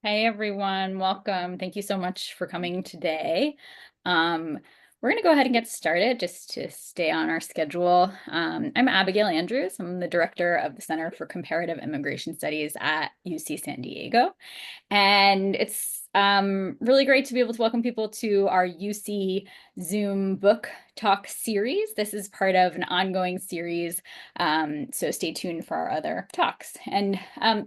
Hey everyone, welcome. Thank you so much for coming today. We're going to go ahead and get started just to stay on our schedule. I'm Abigail Andrews. I'm the director of the Center for Comparative Immigration Studies at UC San Diego. And it's really great to be able to welcome people to our UC Zoom book talk series. This is part of an ongoing series, so stay tuned for our other talks. And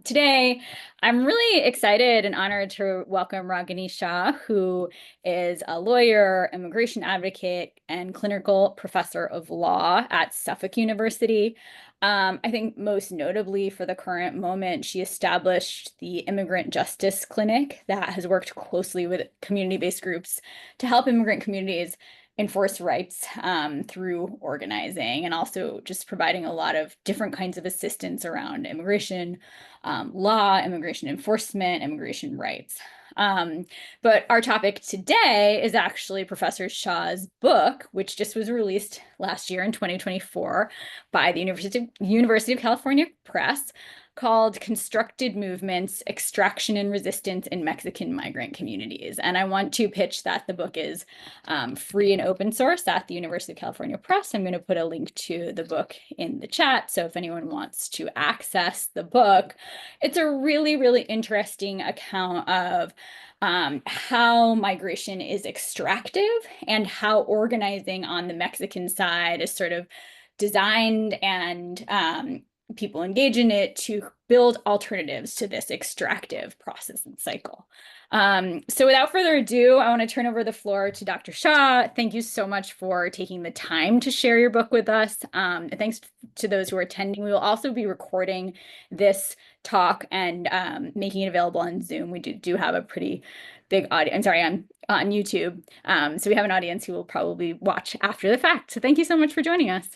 today, I'm really excited and honored to welcome Ragini Shah, who is a lawyer, immigration advocate, and clinical professor of law at Suffolk University. I think most notably for the current moment, she established the Immigrant Justice Clinic that has worked closely with community-based groups to help immigrant communities enforce rights through organizing, and also just providing a lot of different kinds of assistance around immigration law, immigration enforcement, immigration rights. But our topic today is actually Professor Shah's book, which just was released last year in 2024 by the University of California Press, called Constructed Movements, Extraction and Resistance in Mexican Migrant Communities. And I want to pitch that the book is free and open source at the University of California Press. I'm going to put a link to the book in the chat. So if anyone wants to access the book, it's a really, really interesting account of how migration is extractive and how organizing on the Mexican side is sort of designed and people engage in it to build alternatives to this extractive process and cycle. So without further ado, I want to turn over the floor to Dr. Shah. Thank you so much for taking the time to share your book with us. And thanks to those who are attending. We will also be recording this talk and making it available on Zoom. We do have a pretty big audience. I'm sorry, on YouTube. So we have an audience who will probably watch after the fact. So thank you so much for joining us.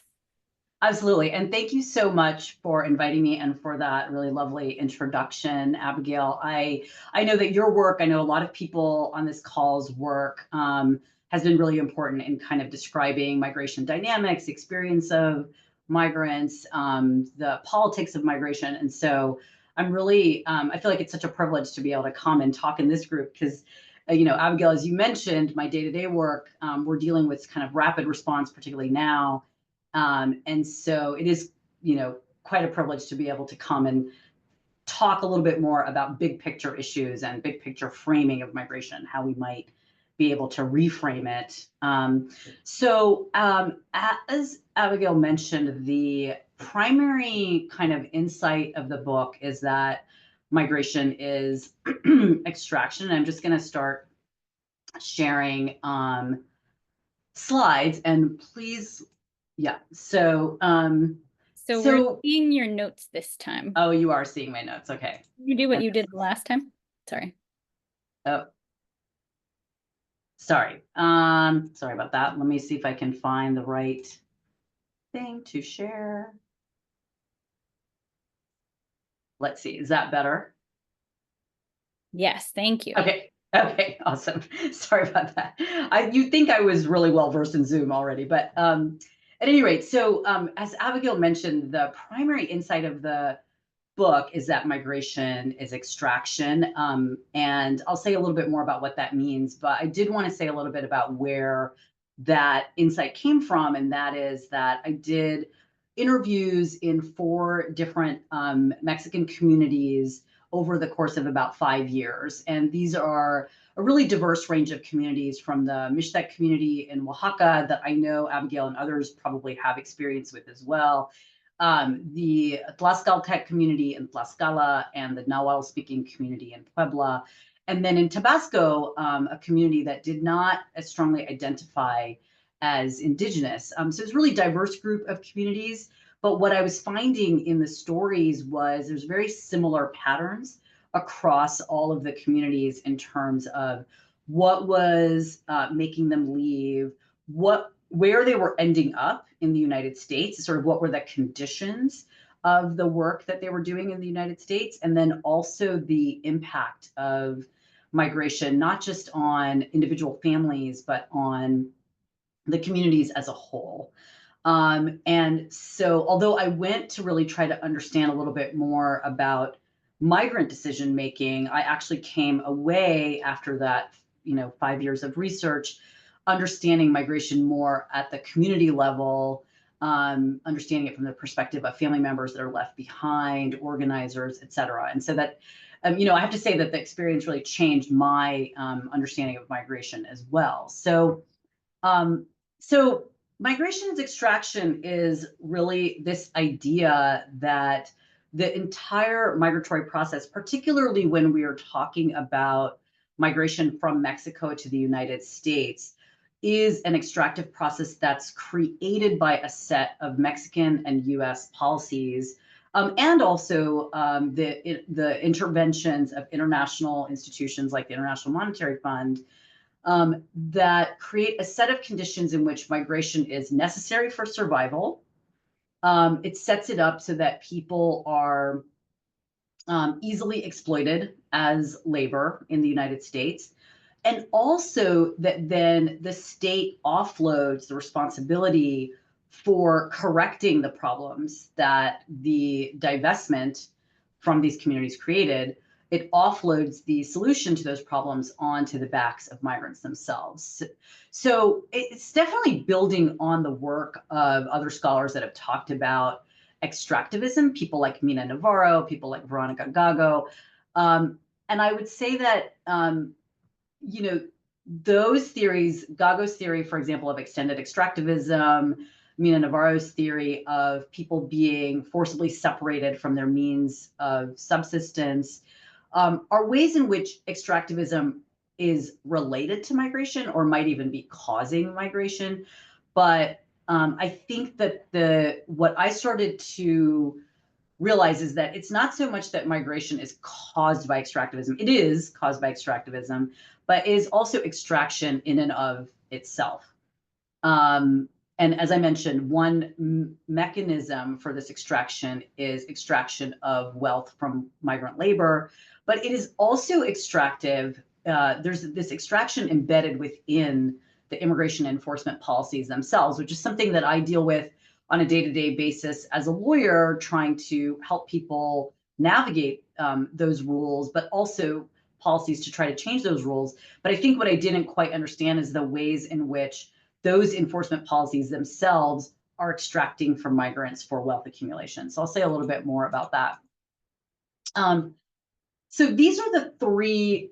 Absolutely. And thank you so much for inviting me and for that really lovely introduction, Abigail. I know that your work, I know a lot of people on this call's work has been really important in kind of describing migration dynamics, experience of migrants, the politics of migration. And so I'm really, I feel like it's such a privilege to be able to come and talk in this group because Abigail, as you mentioned, my day-to-day work, we're dealing with kind of rapid response, particularly now. And so it is, quite a privilege to be able to come and talk a little bit more about big picture issues and big picture framing of migration, how we might be able to reframe it. As Abigail mentioned, the primary kind of insight of the book is that migration is extraction. I'm just going to start sharing slides, and please. Yeah. So we're seeing your notes this time. Oh, you are seeing my notes. Okay. You do what you did the last time. Sorry. Oh. Sorry. Sorry about that. Let me see if I can find the right thing to share. Let's see. Is that better? Yes, thank you. Okay. Okay, awesome. Sorry about that. You'd think I was really well versed in Zoom already, but at any rate, so as Abigail mentioned, the primary insight of the book is that migration is extraction. And I'll say a little bit more about what that means, but I did want to say a little bit about where that insight came from. And that is that I did interviews in 4 different Mexican communities over the course of about 5 years. And these are a really diverse range of communities, from the Mixtec community in Oaxaca that I know Abigail and others probably have experience with as well, the Tlaxcaltec community in Tlaxcala, and the Nahuatl-speaking community in Puebla. And then in Tabasco, a community that did not as strongly identify as indigenous. So it's a really diverse group of communities. But what I was finding in the stories was there's very similar patterns across all of the communities in terms of what was making them leave, where they were ending up in the United States, sort of what were the conditions of the work that they were doing in the United States, and then also the impact of migration, not just on individual families, but on the communities as a whole. And so, although I went to really try to understand a little bit more about migrant decision making, I actually came away after that, 5 years of research, understanding migration more at the community level, understanding it from the perspective of family members that are left behind, organizers, et cetera. And so that, I have to say that the experience really changed my understanding of migration as well. Um, so migration as extraction is really this idea that the entire migratory process, particularly when we are talking about migration from Mexico to the United States, is an extractive process that's created by a set of Mexican and U.S. policies, and also the interventions of international institutions like the International Monetary Fund, that create a set of conditions in which migration is necessary for survival. It sets it up so that people are easily exploited as labor in the United States. And also that then the state offloads the responsibility for correcting the problems that the divestment from these communities created. It offloads the solution to those problems onto the backs of migrants themselves. So it's definitely building on the work of other scholars that have talked about extractivism, people like Mina Navarro, people like Veronica Gago. And I would say that, you know, those theories, Gago's theory, for example, of extended extractivism, Mina Navarro's theory of people being forcibly separated from their means of subsistence, are ways in which extractivism is related to migration or might even be causing migration. But I think that what I started to realize is that it's not so much that migration is caused by extractivism. It is caused by extractivism, but is also extraction in and of itself. Um, and as I mentioned, one mechanism for this extraction is extraction of wealth from migrant labor, but it is also extractive. There's this extraction embedded within the immigration enforcement policies themselves, which is something that I deal with on a day-to-day basis as a lawyer, trying to help people navigate those rules, but also policies to try to change those rules. But I think what I didn't quite understand is the ways in which those enforcement policies themselves are extracting from migrants for wealth accumulation. So I'll say a little bit more about that. So these are the three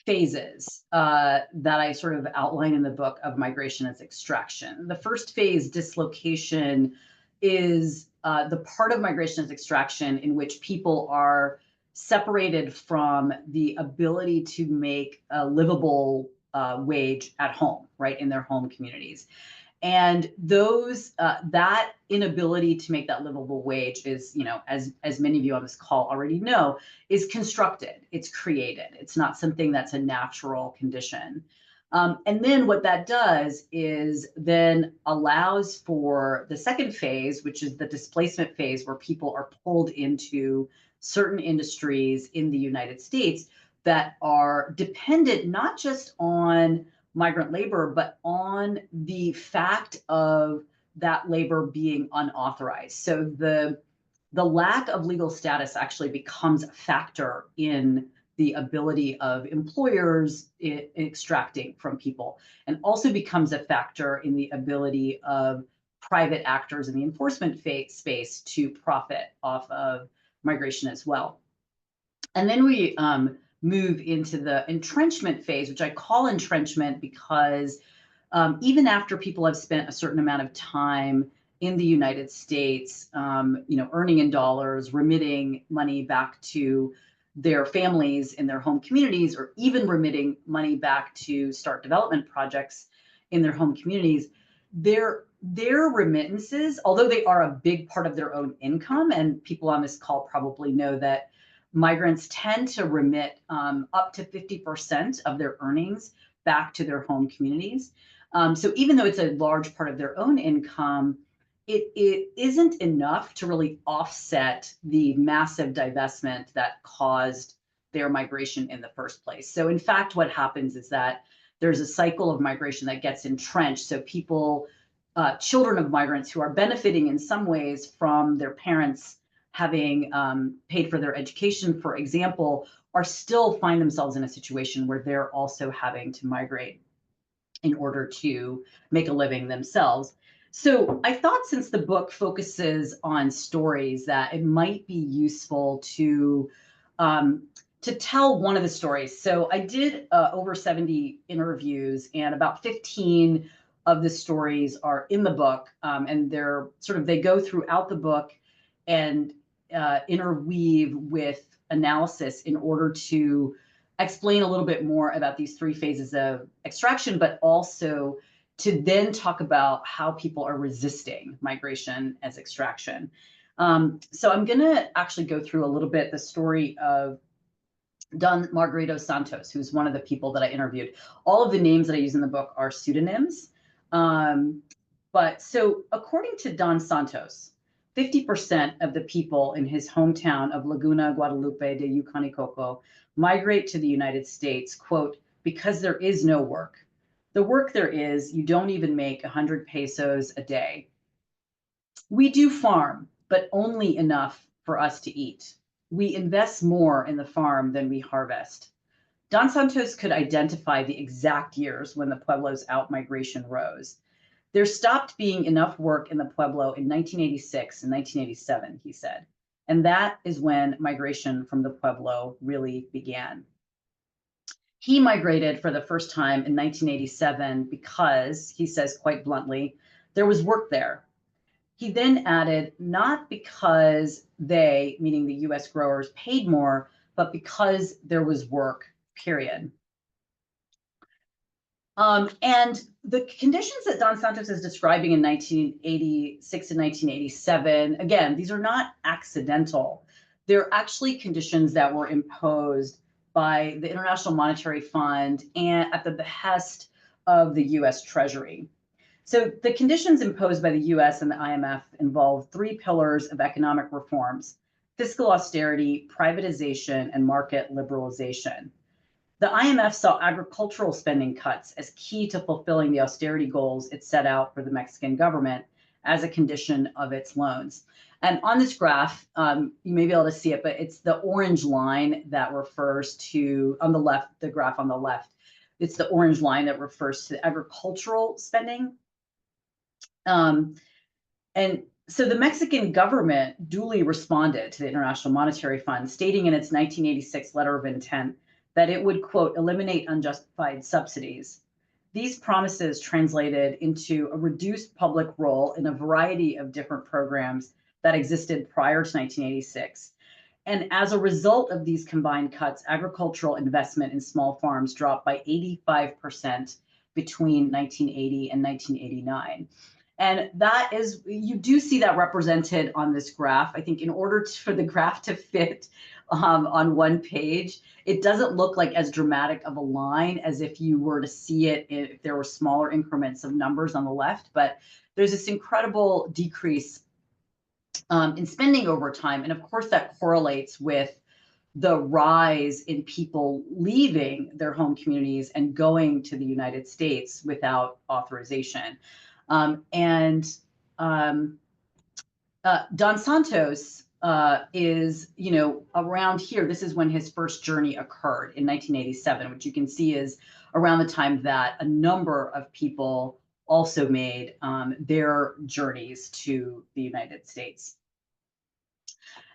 phases that I sort of outline in the book of migration as extraction. The first phase, dislocation, is the part of migration as extraction in which people are separated from the ability to make a livable wage at home, right, in their home communities. And those that inability to make that livable wage is, as many of you on this call already know, is constructed. It's created. It's not something that's a natural condition. And then what that does is then allows for the second phase, which is the displacement phase, where people are pulled into certain industries in the United States that are dependent not just on migrant labor, but on the fact of that labor being unauthorized. So the lack of legal status actually becomes a factor in the ability of employers in extracting from people, and also becomes a factor in the ability of private actors in the enforcement space to profit off of migration as well. And then we move into the entrenchment phase, which I call entrenchment because even after people have spent a certain amount of time in the United States, earning in dollars, remitting money back to their families in their home communities, or even remitting money back to start development projects in their home communities, their remittances, although they are a big part of their own income, and people on this call probably know that migrants tend to remit up to 50% of their earnings back to their home communities. So even though it's a large part of their own income, it isn't enough to really offset the massive divestment that caused their migration in the first place. So in fact, what happens is that there's a cycle of migration that gets entrenched. So people children of migrants who are benefiting in some ways from their parents having paid for their education, for example, are still find themselves in a situation where they're also having to migrate in order to make a living themselves. So I thought, since the book focuses on stories, that it might be useful to tell one of the stories. So I did over 70 interviews, and about 15 of the stories are in the book, and they go throughout the book and interweave with analysis in order to explain a little bit more about these three phases of extraction, but also to then talk about how people are resisting migration as extraction. So I'm going to actually go through a little bit the story of Don Margarito Santos, who's one of the people that I interviewed. All of the names that I use in the book are pseudonyms. But so, according to Don Santos, 50% of the people in his hometown of Laguna Guadalupe de Yucanicoco migrate to the United States, quote, because there is no work. The work there is, you don't even make 100 pesos a day. We do farm, but only enough for us to eat. We invest more in the farm than we harvest. Don Santos could identify the exact years when the Pueblo's outmigration rose. There stopped being enough work in the Pueblo in 1986 and 1987, he said. And that is when migration from the Pueblo really began. He migrated for the first time in 1987 because, he says quite bluntly, there was work there. He then added, not because they, meaning the US growers, paid more, but because there was work, period. And the conditions that Don Santos is describing in 1986 and 1987, again, these are not accidental. They're actually conditions that were imposed by the International Monetary Fund and at the behest of the US Treasury. So the conditions imposed by the US and the IMF involve three pillars of economic reforms: fiscal austerity, privatization, and market liberalization. The IMF saw agricultural spending cuts as key to fulfilling the austerity goals it set out for the Mexican government as a condition of its loans. And on this graph, you may be able to see it, but it's the orange line that refers to, on the left, the graph on the left, it's the orange line that refers to agricultural spending. And so the Mexican government duly responded to the International Monetary Fund, stating in its 1986 letter of intent that it would, quote, eliminate unjustified subsidies. These promises translated into a reduced public role in a variety of different programs that existed prior to 1986. And as a result of these combined cuts, agricultural investment in small farms dropped by 85% between 1980 and 1989. And that is, you do see that represented on this graph. I think in order for the graph to fit on one page, it doesn't look like as dramatic of a line as if you were to see it if there were smaller increments of numbers on the left. But there's this incredible decrease in spending over time. And of course, that correlates with the rise in people leaving their home communities and going to the United States without authorization. Don Santos is, around here. This is when his first journey occurred in 1987, which you can see is around the time that a number of people also made their journeys to the United States.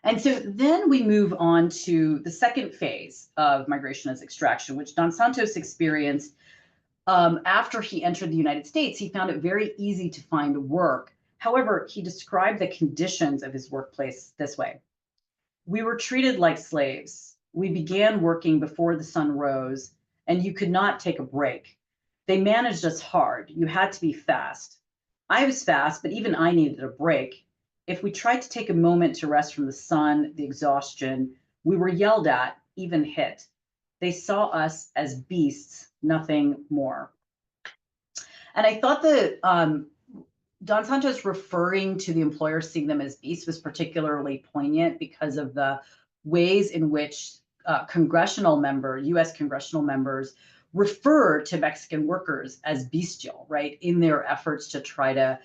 And so then we move on to the second phase of migration as extraction, which Don Santos experienced after he entered the United States. He found it very easy to find work. However, he described the conditions of his workplace this way: we were treated like slaves. We began working before the sun rose, and you could not take a break. They managed us hard. You had to be fast. I was fast, but even I needed a break. If we tried to take a moment to rest from the sun, the exhaustion, we were yelled at, even hit. They saw us as beasts, nothing more. And I thought that Don Santos referring to the employers seeing them as beasts was particularly poignant because of the ways in which U.S. congressional members refer to Mexican workers as bestial, right, in their efforts to try to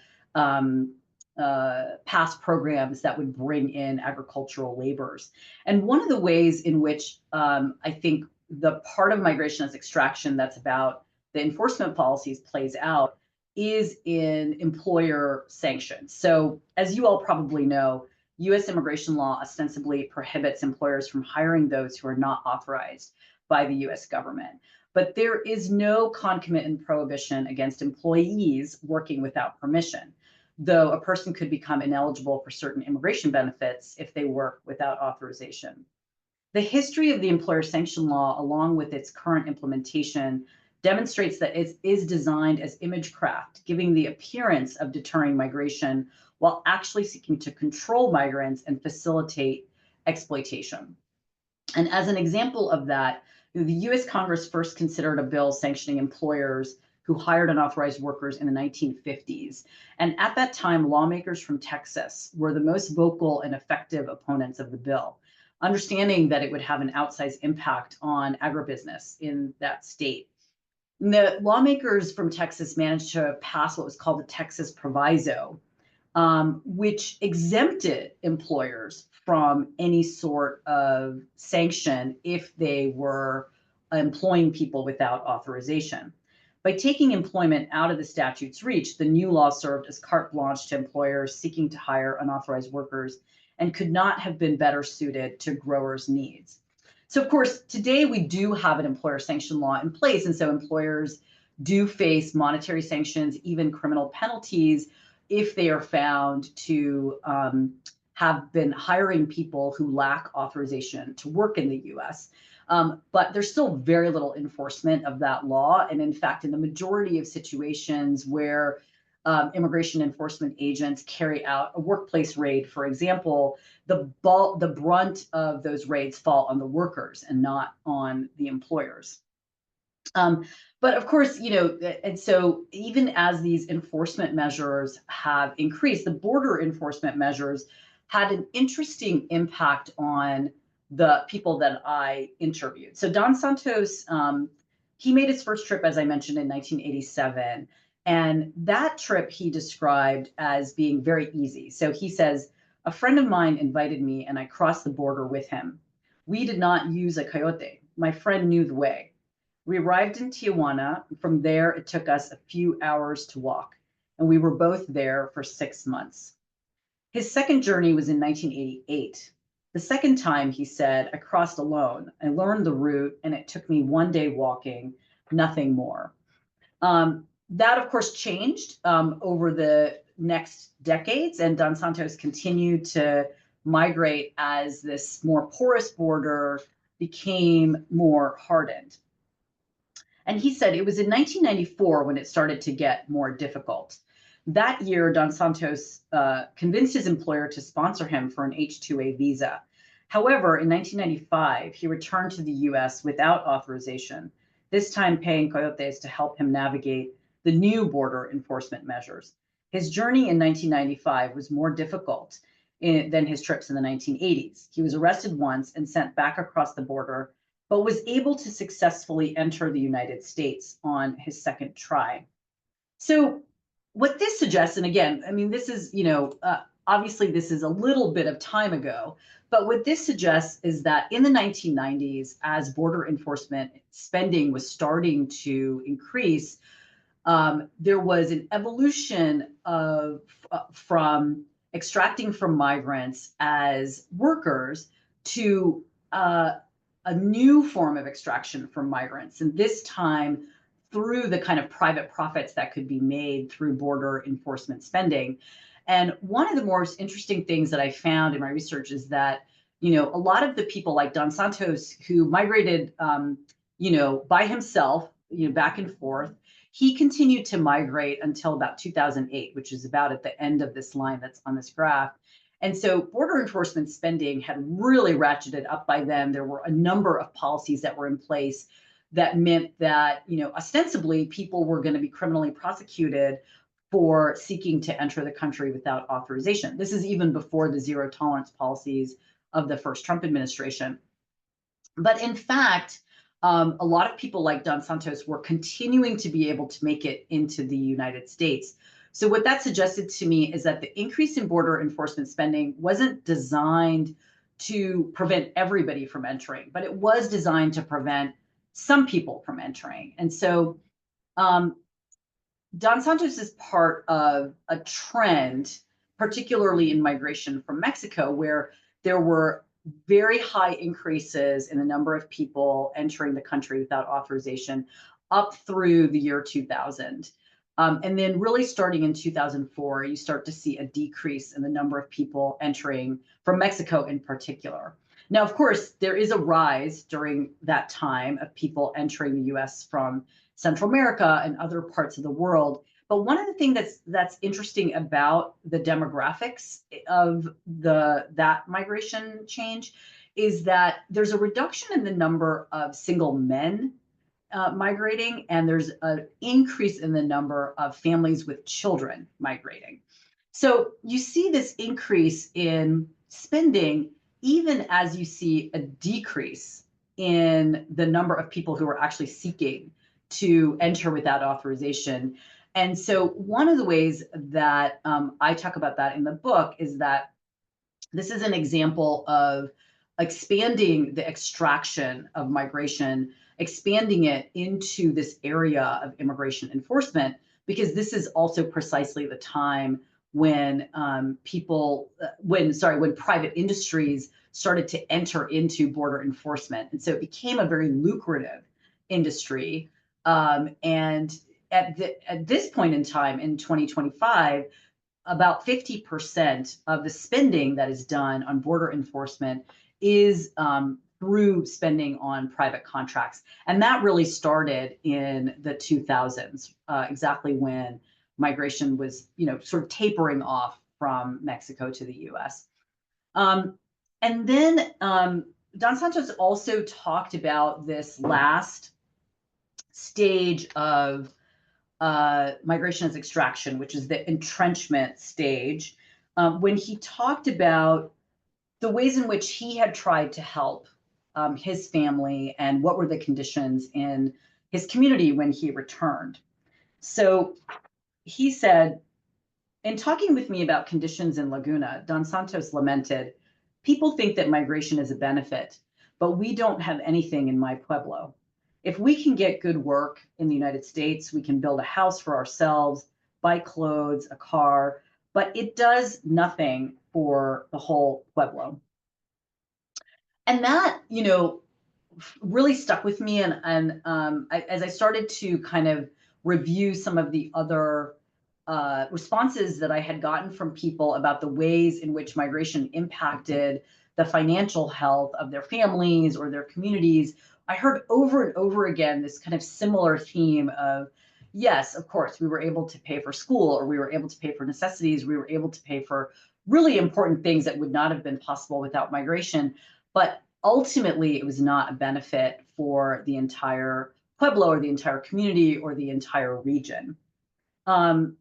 pass programs that would bring in agricultural laborers. And one of the ways in which I think the part of migration as extraction that's about the enforcement policies plays out is in employer sanctions. So, as you all probably know, US immigration law ostensibly prohibits employers from hiring those who are not authorized by the US government. But there is no concomitant prohibition against employees working without permission, though a person could become ineligible for certain immigration benefits if they work without authorization. The history of the employer sanction law, along with its current implementation, demonstrates that it is designed as imagecraft, giving the appearance of deterring migration while actually seeking to control migrants and facilitate exploitation. And as an example of that, the US Congress first considered a bill sanctioning employers who hired unauthorized workers in the 1950s. And at that time, lawmakers from Texas were the most vocal and effective opponents of the bill, understanding that it would have an outsized impact on agribusiness in that state. And the lawmakers from Texas managed to pass what was called the Texas Proviso, which exempted employers from any sort of sanction if they were employing people without authorization. By taking employment out of the statute's reach, the new law served as carte blanche to employers seeking to hire unauthorized workers and could not have been better suited to growers' needs. So, of course, today we do have an employer sanction law in place, and so employers do face monetary sanctions, even criminal penalties, if they are found to have been hiring people who lack authorization to work in the US. But there's still very little enforcement of that law. And in fact, in the majority of situations where immigration enforcement agents carry out a workplace raid, for example, the brunt of those raids fall on the workers and not on the employers. But of course, and so even as these enforcement measures have increased, the border enforcement measures had an interesting impact on the people that I interviewed. So Don Santos, he made his first trip, as I mentioned, in 1987. And that trip he described as being very easy. So he says, a friend of mine invited me and I crossed the border with him. We did not use a coyote. My friend knew the way. We arrived in Tijuana. From there, it took us a few hours to walk, and we were both there for 6 months. His second journey was in 1988. The second time, he said, I crossed alone. I learned the route, and it took me one day walking, nothing more. That, of course, changed over the next decades, and Don Santos continued to migrate as this more porous border became more hardened. And he said it was in 1994 when it started to get more difficult. That year, Don Santos convinced his employer to sponsor him for an H-2A visa. However, in 1995, he returned to the US without authorization, this time paying coyotes to help him navigate the new border enforcement measures. His journey in 1995 was more difficult than his trips in the 1980s. He was arrested once and sent back across the border, but was able to successfully enter the United States on his second try. So what this suggests, and again, I mean, this is, obviously this is a little bit of time ago, but what this suggests is that in the 1990s, as border enforcement spending was starting to increase, there was an evolution of from extracting from migrants as workers to a new form of extraction from migrants, and this time through the kind of private profits that could be made through border enforcement spending. And one of the most interesting things that I found in my research is that, a lot of the people like Don Santos who migrated, by himself, back and forth, he continued to migrate until about 2008, which is about at the end of this line that's on this graph. And so border enforcement spending had really ratcheted up by then. There were a number of policies that were in place that meant that, ostensibly people were going to be criminally prosecuted for seeking to enter the country without authorization. This is even before the zero tolerance policies of the first Trump administration. But in fact, a lot of people like Don Santos were continuing to be able to make it into the United States. So what that suggested to me is that the increase in border enforcement spending wasn't designed to prevent everybody from entering, but it was designed to prevent some people from entering. And so um, Don Santos is part of a trend, particularly in migration from Mexico, where there were very high increases in the number of people entering the country without authorization up through the year 2000. And then really starting in 2004, you start to see a decrease in the number of people entering from Mexico in particular. Now, of course, there is a rise during that time of people entering the US from Central America and other parts of the world. But one of the things that's interesting about the demographics of that migration change is that there's a reduction in the number of single men migrating, and there's an increase in the number of families with children migrating. So you see this increase in spending, even as you see a decrease in the number of people who are actually seeking to enter without authorization. And so one of the ways that I talk about that in the book is that this is an example of expanding the extraction of migration, expanding it into this area of immigration enforcement, because this is also precisely the time when when private industries started to enter into border enforcement. And so it became a very lucrative industry. And at this point in time, in 2025, about 50% of the spending that is done on border enforcement is through spending on private contracts. And that really started in the 2000s, exactly when migration was, sort of tapering off from Mexico to the US. And then Don Santos also talked about this last stage of migration as extraction, which is the entrenchment stage, when he talked about the ways in which he had tried to help his family and what were the conditions in his community when he returned. So he said, in talking with me about conditions in Laguna, Don Santos lamented, people think that migration is a benefit, but we don't have anything in my pueblo. If we can get good work in the United States, we can build a house for ourselves, buy clothes, a car, but it does nothing for the whole pueblo. And that, really stuck with me. As I started to kind of review some of the other responses that I had gotten from people about the ways in which migration impacted the financial health of their families or their communities, I heard over and over again this kind of similar theme of, yes, of course, we were able to pay for school, or we were able to pay for necessities, we were able to pay for really important things that would not have been possible without migration. But ultimately, it was not a benefit for the entire pueblo or the entire community or the entire region. And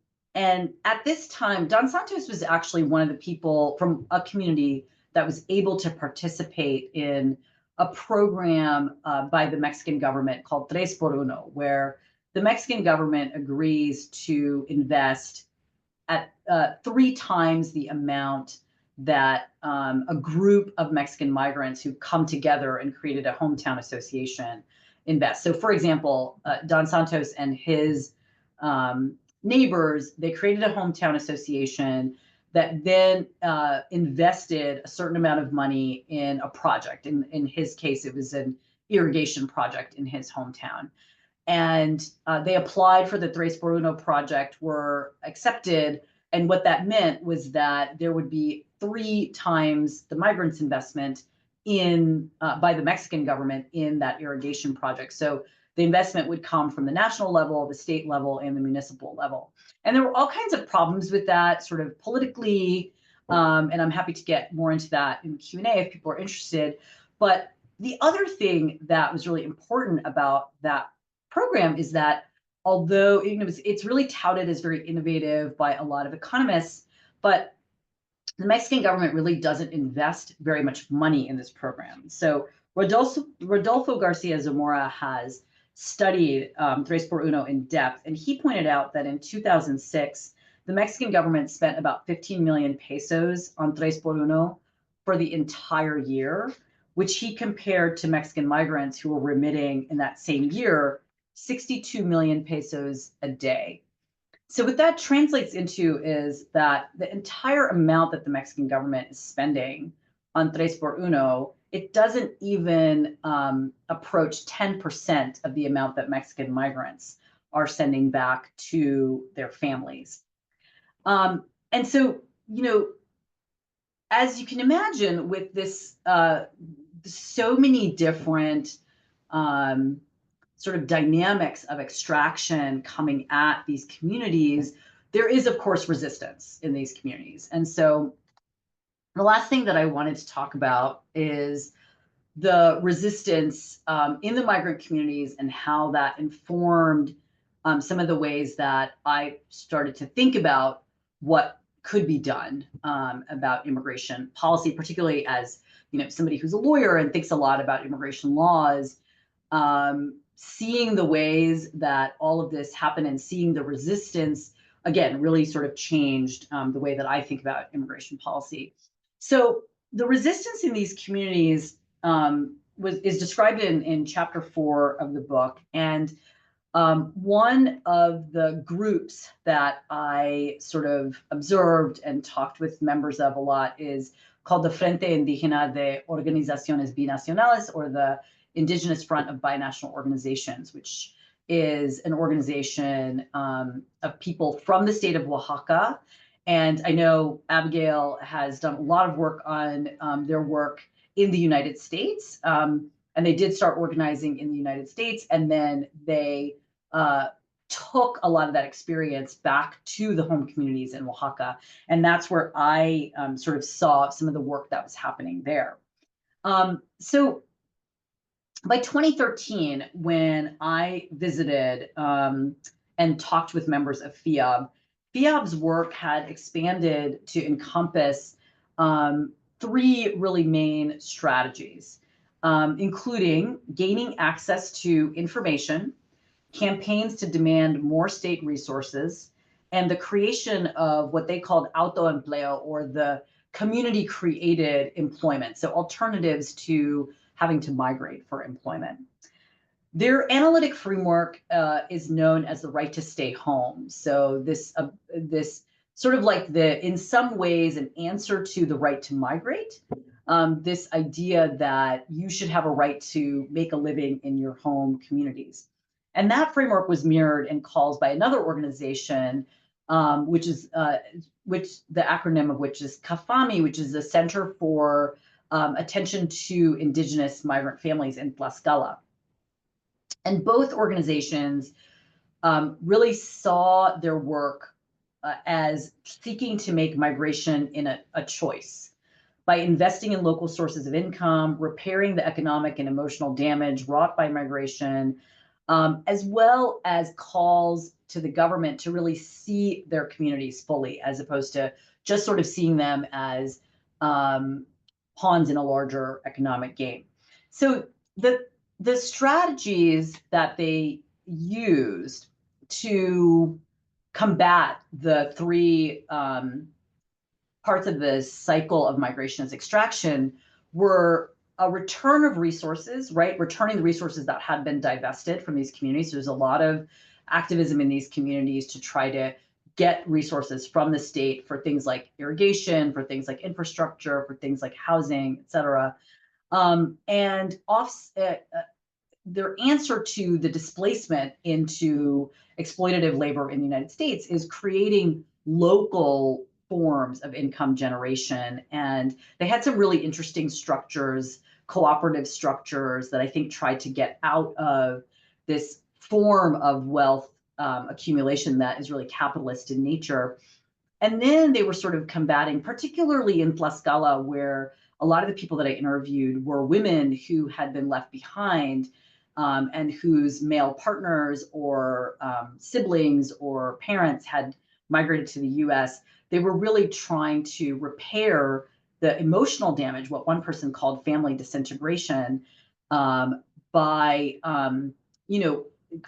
at this time, Don Santos was actually one of the people from a community that was able to participate in a program by the Mexican government called Tres por Uno, where the Mexican government agrees to invest at 3 times the amount that a group of Mexican migrants who come together and created a hometown association invest. So, for example, Don Santos and his neighbors, they created a hometown association that then invested a certain amount of money in a project. In his case, it was an irrigation project in his hometown. And they applied for the Tres por Uno project, were accepted. And what that meant was that there would be 3 times the migrants' investment in by the Mexican government in that irrigation project. So the investment would come from the national level, the state level, and the municipal level. And there were all kinds of problems with that, sort of politically, and I'm happy to get more into that in Q&A if people are interested. But the other thing that was really important about that program is that although it's really touted as very innovative by a lot of economists, but the Mexican government really doesn't invest very much money in this program. So Rodolfo Garcia Zamora has studied Tres por Uno in depth, and he pointed out that in 2006, the Mexican government spent about 15 million pesos on Tres por Uno for the entire year, which he compared to Mexican migrants who were remitting in that same year 62 million pesos a day. So what that translates into is that the entire amount that the Mexican government is spending on Tres por Uno, it doesn't even approach 10% of the amount that Mexican migrants are sending back to their families. And so, as you can imagine, with this, so many different sort of dynamics of extraction coming at these communities, there is, of course, resistance in these communities. And so the last thing that I wanted to talk about is the resistance in the migrant communities and how that informed some of the ways that I started to think about what could be done about immigration policy, particularly as somebody who's a lawyer and thinks a lot about immigration laws. Seeing the ways that all of this happened and seeing the resistance, again, really sort of changed the way that I think about immigration policy. So the resistance in these communities is described in chapter 4 of the book. And one of the groups that I sort of observed and talked with members of a lot is called the Frente Indígena de Organizaciones Binacionales, or the Indigenous Front of Binational Organizations, which is an organization of people from the state of Oaxaca. And I know Abigail has done a lot of work on their work in the United States. And they did start organizing in the United States, and then they took a lot of that experience back to the home communities in Oaxaca. And that's where I sort of saw some of the work that was happening there. So by 2013, when I visited and talked with members of FIAB, FIAB's work had expanded to encompass 3 really main strategies, including gaining access to information, campaigns to demand more state resources, and the creation of what they called autoempleo, or the community-created employment, so alternatives to having to migrate for employment. Their analytic framework is known as the right to stay home. So this sort of like in some ways, an answer to the right to migrate, this idea that you should have a right to make a living in your home communities. And that framework was mirrored in calls by another organization, which the acronym of which is CAFAMI, which is the Center for Attention to Indigenous Migrant Families in Tlaxcala. And both organizations really saw their work as seeking to make migration in a choice by investing in local sources of income, repairing the economic and emotional damage wrought by migration, as well as calls to the government to really see their communities fully, as opposed to just sort of seeing them as pawns in a larger economic game. So the strategies that they used to combat the 3 parts of the cycle of migration as extraction were a return of resources, right? Returning the resources that had been divested from these communities. There's a lot of activism in these communities to try to get resources from the state for things like irrigation, for things like infrastructure, for things like housing, et cetera. And their answer to the displacement into exploitative labor in the United States is creating local forms of income generation. And they had some really interesting structures, cooperative structures, that I think tried to get out of this form of wealth accumulation that is really capitalist in nature. And then they were sort of combating, particularly in Tlaxcala, where a lot of the people that I interviewed were women who had been left behind, and whose male partners or siblings or parents had migrated to the U.S. They were really trying to repair the emotional damage, what one person called family disintegration, by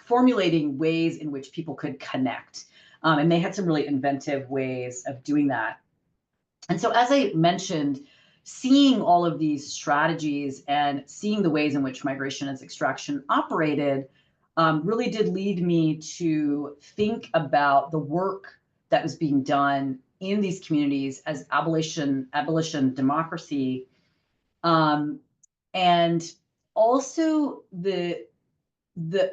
formulating ways in which people could connect. And they had some really inventive ways of doing that. And so, as I mentioned, seeing all of these strategies and seeing the ways in which migration as extraction operated really did lead me to think about the work that was being done in these communities as abolition democracy, and also the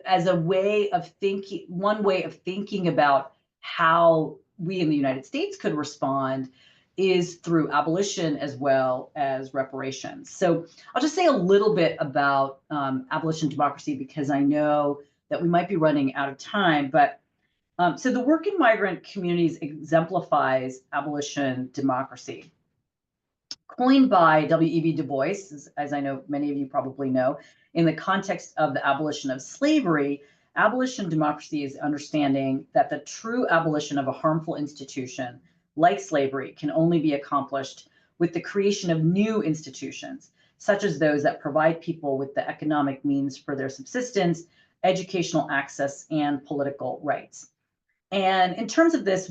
as a way of thinking, one way of thinking about how we in the United States could respond is through abolition as well as reparations. So I'll just say a little bit about abolition democracy, because I know that we might be running out of time. But so the work in migrant communities exemplifies abolition democracy. Coined by W.E.B. Du Bois, as I know many of you probably know, in the context of the abolition of slavery, abolition democracy is understanding that the true abolition of a harmful institution like slavery can only be accomplished with the creation of new institutions, such as those that provide people with the economic means for their subsistence, educational access, and political rights. And in terms of this,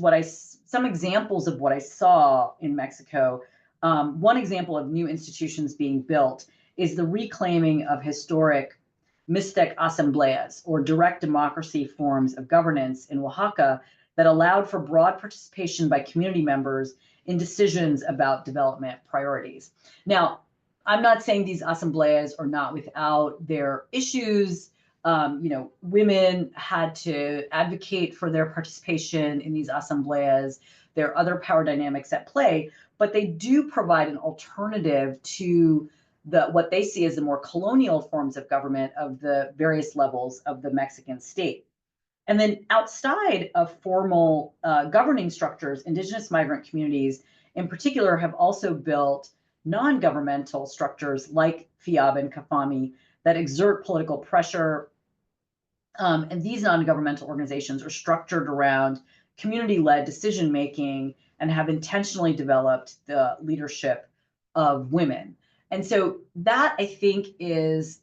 some examples of what I saw in Mexico, one example of new institutions being built is the reclaiming of historic Mixtec asambleas, or direct democracy forms of governance in Oaxaca, that allowed for broad participation by community members in decisions about development priorities. Now, I'm not saying these asambleas are not without their issues. Women had to advocate for their participation in these asambleas. There are other power dynamics at play, but they do provide an alternative to what they see as the more colonial forms of government of the various levels of the Mexican state. And then outside of formal governing structures, indigenous migrant communities in particular have also built non-governmental structures like FIAB and CAFAMI that exert political pressure. And these non-governmental organizations are structured around community-led decision-making and have intentionally developed the leadership of women. And so that, I think, is,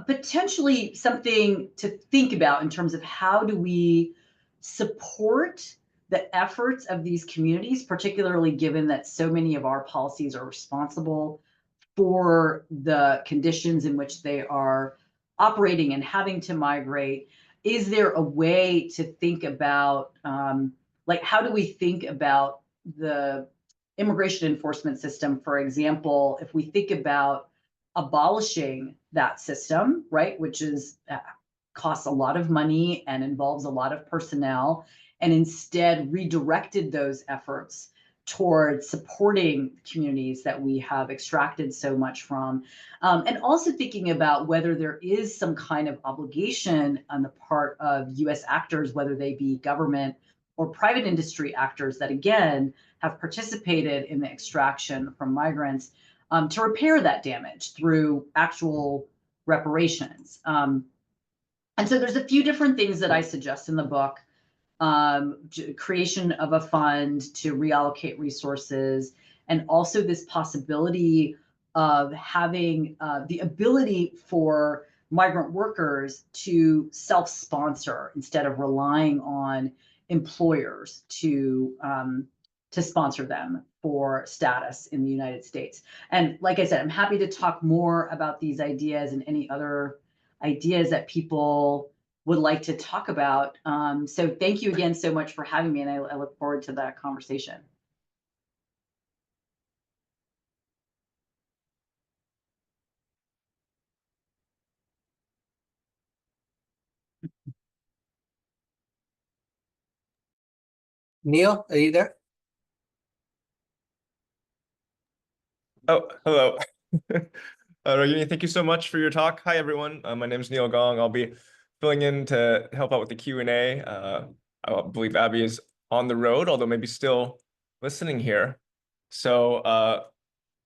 potentially something to think about in terms of how do we support the efforts of these communities, particularly given that so many of our policies are responsible for the conditions in which they are operating and having to migrate. Is there a way to think about, how do we think about the immigration enforcement system, for example, if we think about abolishing that system, right, which is costs a lot of money and involves a lot of personnel, and instead redirected those efforts towards supporting communities that we have extracted so much from. And also thinking about whether there is some kind of obligation on the part of U.S. actors, whether they be government or private industry actors that, again, have participated in the extraction from migrants, to repair that damage through actual reparations. And so there's a few different things that I suggest in the book. Creation of a fund to reallocate resources, and also this possibility of having the ability for migrant workers to self-sponsor instead of relying on employers to sponsor them for status in the United States. And like I said, I'm happy to talk more about these ideas and any other ideas that people would like to talk about. So thank you again so much for having me, and I look forward to that conversation. Neil, are you there? Oh, hello. Ragini, thank you so much for your talk. Hi, everyone. My name is Neil Gong. I'll be filling in to help out with the Q&A. I believe Abby is on the road, although maybe still listening here. So,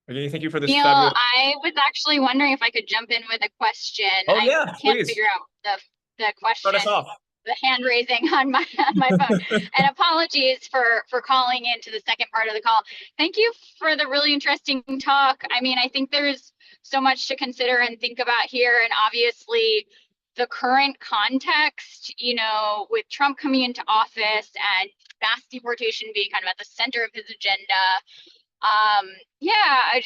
Ragini, thank you for this Neil, fabulous... I was actually wondering if I could jump in with a question. Oh, yeah, I can't please. figure out the question. Start us off. The hand raising on my phone. And apologies for calling into the second part of the call. Thank you for the really interesting talk. I mean, I think there's so much to consider and think about here. And obviously, the current context, with Trump coming into office and mass deportation being kind of at the center of his agenda. Yeah, I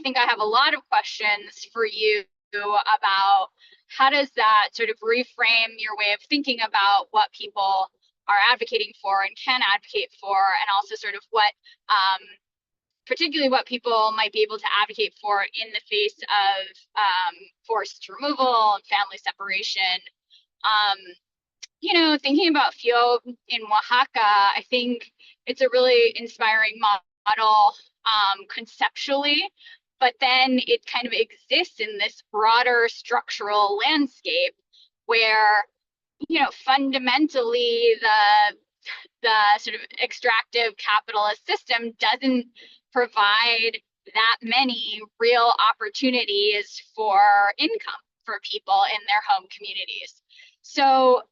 think I have a lot of questions for you about how does that sort of reframe your way of thinking about what people are advocating for and can advocate for, and also sort of what, particularly what people might be able to advocate for in the face of forced removal and family separation. Thinking about FIO in Oaxaca, I think it's a really inspiring model conceptually, but then it kind of exists in this broader structural landscape where, fundamentally the sort of extractive capitalist system doesn't provide that many real opportunities for income for people in their home communities. So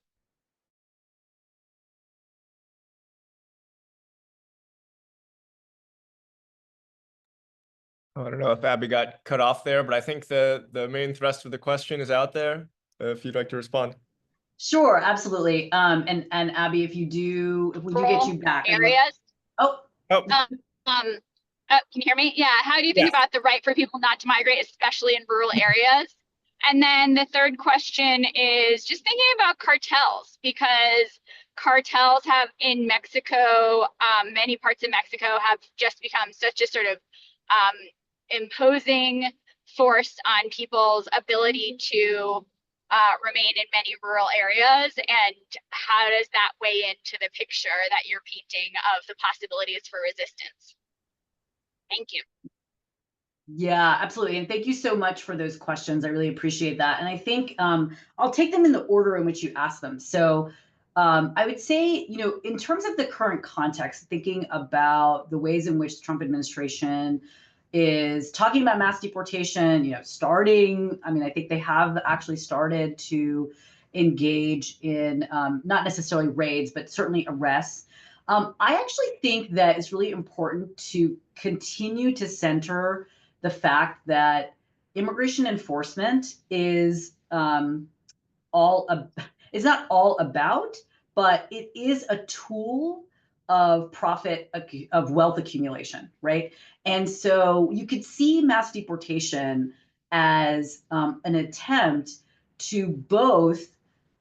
I don't know if Abby got cut off there, but I think the main thrust of the question is out there, if you'd like to respond. Sure, absolutely. And Abby, if we do get you back. Areas. Oh. Can you hear me? Yeah. How do you think about the right for people not to migrate, especially in rural areas? And then the third question is just thinking about cartels, because cartels have in Mexico, many parts of Mexico have just become such a sort of imposing force on people's ability to remain in many rural areas. And how does that weigh into the picture that you're painting of the possibilities for resistance? Thank you. Yeah, absolutely. And thank you so much for those questions. I really appreciate that. And I think I'll take them in the order in which you asked them. So I would say, in terms of the current context, thinking about the ways in which the Trump administration is talking about mass deportation, I think they have actually started to engage in not necessarily raids, but certainly arrests. I actually think that it's really important to continue to center the fact that immigration enforcement is not all about, but it is a tool of wealth accumulation, right? And so you could see mass deportation as an attempt to both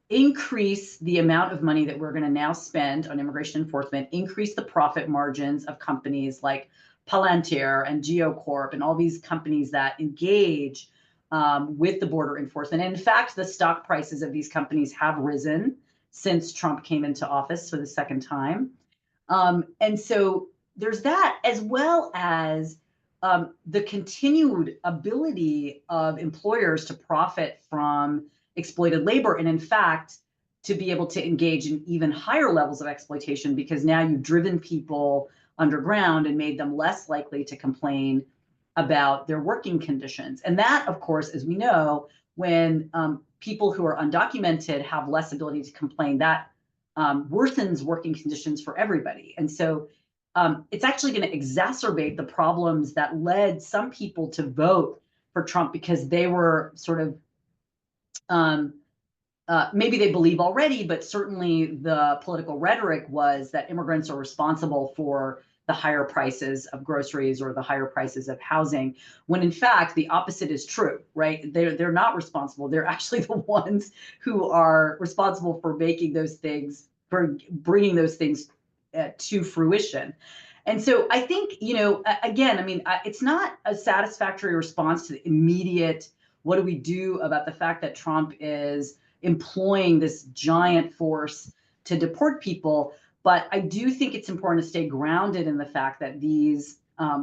increase the amount of money that we're going to now spend on immigration enforcement, increase the profit margins of companies like Palantir and GeoCorp and all these companies that engage with the border enforcement. And in fact, the stock prices of these companies have risen since Trump came into office for the second time. And so there's that, as well as the continued ability of employers to profit from exploited labor. And in fact, to be able to engage in even higher levels of exploitation, because now you've driven people underground and made them less likely to complain about their working conditions. And that, of course, as we know, when people who are undocumented have less ability to complain, that worsens working conditions for everybody. And so it's actually going to exacerbate the problems that led some people to vote for Trump, because they were sort of maybe they believe already, but certainly the political rhetoric was that immigrants are responsible for the higher prices of groceries or the higher prices of housing, when in fact the opposite is true, right? They're not responsible. They're actually the ones who are responsible for making those things, for bringing those things to fruition. And so I think, again, it's not a satisfactory response to the immediate, what do we do about the fact that Trump is employing this giant force to deport people. But I do think it's important to stay grounded in the fact that these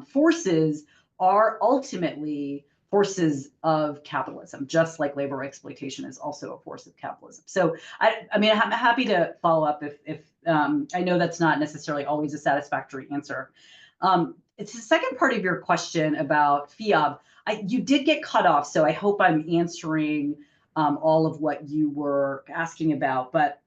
forces are ultimately forces of capitalism, just like labor exploitation is also a force of capitalism. So I'm happy to follow up if I know that's not necessarily always a satisfactory answer. It's the second part of your question about FIOB. You did get cut off, so I hope I'm answering all of what you were asking about. But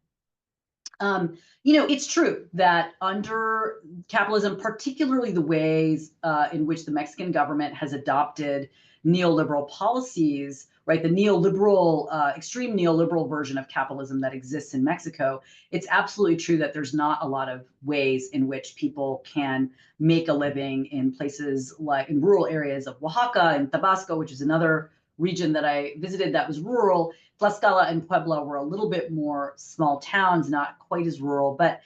it's true that under capitalism, particularly the ways in which the Mexican government has adopted neoliberal policies, right, the neoliberal, extreme neoliberal version of capitalism that exists in Mexico, it's absolutely true that there's not a lot of ways in which people can make a living in places like in rural areas of Oaxaca and Tabasco, which is another region that I visited that was rural. Tlaxcala and Puebla were a little bit more small towns, not quite as rural, but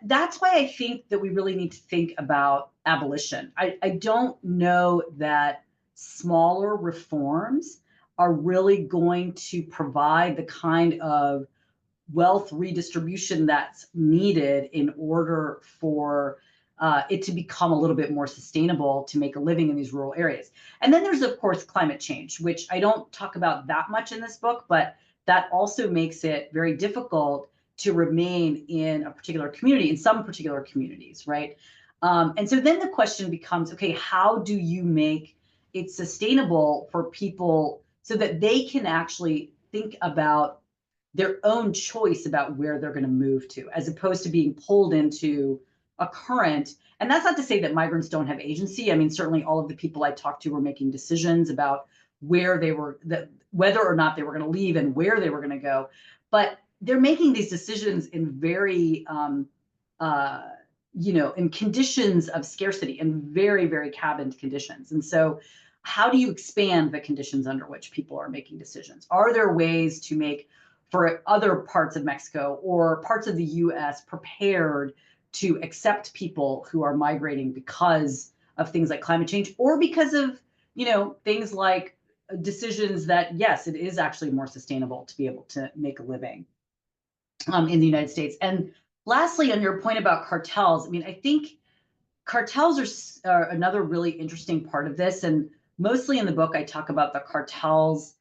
that's why I think that we really need to think about abolition. I don't know that smaller reforms are really going to provide the kind of wealth redistribution that's needed in order for it to become a little bit more sustainable to make a living in these rural areas. And then there's, of course, climate change, which I don't talk about that much in this book, but that also makes it very difficult to remain in a particular community, in some particular communities, right? And so then the question becomes, okay, how do you make it sustainable for people so that they can actually think about their own choice about where they're going to move to, as opposed to being pulled into a current. And that's not to say that migrants don't have agency. I mean, certainly all of the people I talked to were making decisions about where they were, whether or not they were going to leave and where they were going to go. But they're making these decisions in very, in conditions of scarcity and very, very cabined conditions. And so how do you expand the conditions under which people are making decisions? Are there ways to make for other parts of Mexico or parts of the U.S. prepared to accept people who are migrating because of things like climate change or because of, things like decisions that, yes, it is actually more sustainable to be able to make a living in the United States. And lastly, on your point about cartels, I mean, I think cartels are another really interesting part of this. And mostly in the book, I talk about the cartels'